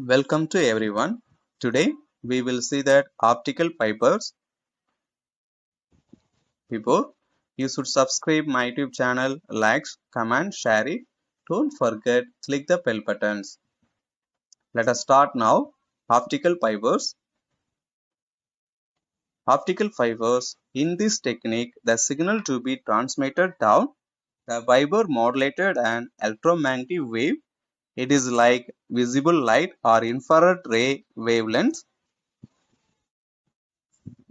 Welcome to everyone. Today we will see that optical fibers. Before you should subscribe my YouTube channel, like, comment, share it. Don't forget click the bell buttons. Let us start now. Optical fibers. Optical fibers. In this technique, the signal to be transmitted down the fiber modulated an electromagnetic wave. It is like visible light or infrared ray wavelengths.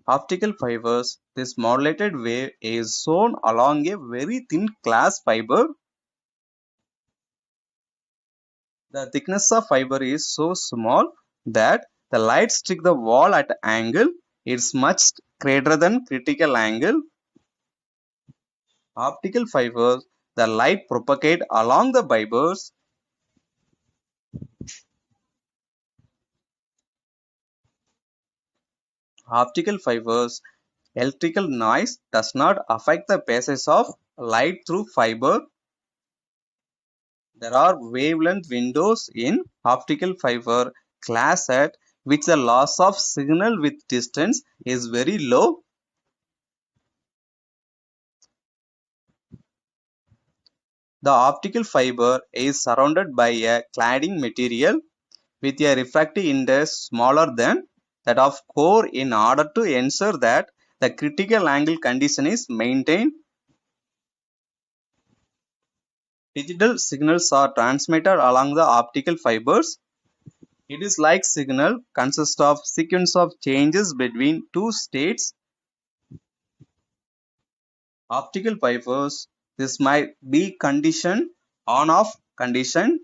Optical fibers, this modulated wave is shown along a very thin glass fiber. The thickness of fiber is so small that the light strikes the wall at an angle. It's much greater than critical angle. Optical fibers, the light propagate along the fibers. Optical fibers, electrical noise does not affect the passage of light through fiber. There are wavelength windows in optical fiber glass at which the loss of signal with distance is very low. The optical fiber is surrounded by a cladding material with a refractive index smaller than that of core in order to ensure that the critical angle condition is maintained. Digital signals are transmitted along the optical fibers. It is like signal consists of sequence of changes between two states. Optical fibers, this might be condition on off condition.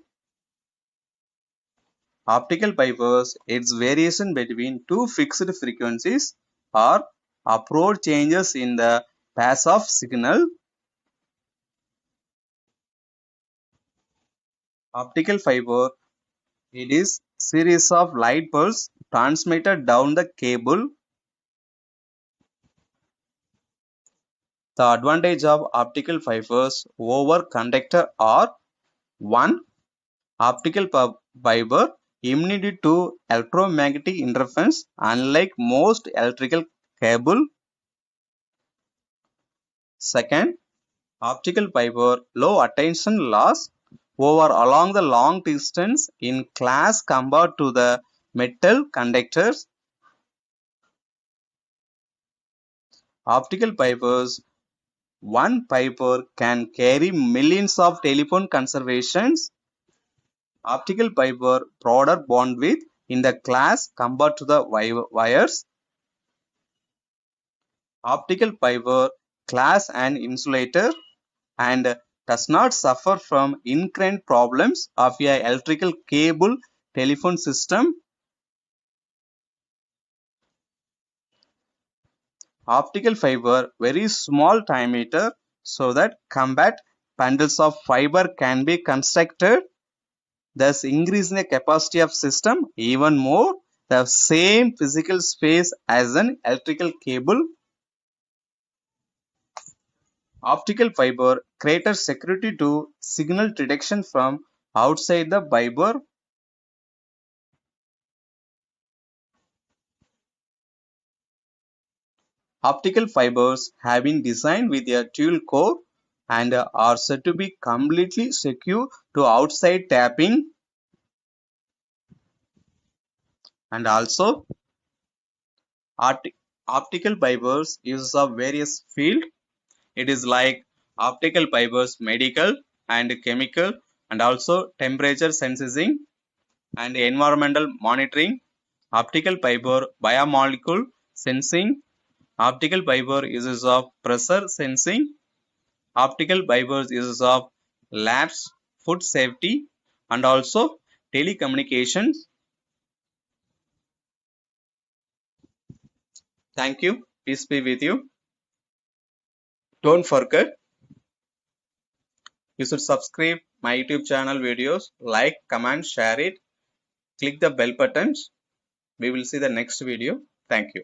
Optical fibers, its variation between two fixed frequencies or upward changes in the path of signal. Optical fiber, it is series of light pulses transmitted down the cable. The advantage of optical fibers over conductor are: 1. Optical fiber immunity to electromagnetic interference unlike most electrical cable. Second, optical fiber low attention loss over along the long distance in class compared to the metal conductors. Optical fibers, one fiber can carry millions of telephone conversations. Optical fiber broader bandwidth in the class compared to the wires. Optical fiber glass and insulator and does not suffer from inherent problems of a electrical cable telephone system. Optical fiber very small diameter so that compact bundles of fiber can be constructed, thus increasing the capacity of system even more, the same physical space as an electrical cable. Optical fiber greater security to signal detection from outside the fiber. Optical fibers have been designed with a dual core and are said to be completely secure to outside tapping. And also optical fibers uses of various field. It is like optical fibers medical and chemical and also temperature sensing and environmental monitoring. Optical fiber biomolecule sensing. Optical fiber uses of pressure sensing. Optical fibers uses of labs, food safety and also telecommunications. Thank you. Peace be with you. Don't forget, you should subscribe my YouTube channel videos, like, comment, share it, click the bell buttons. We will see the next video. Thank you.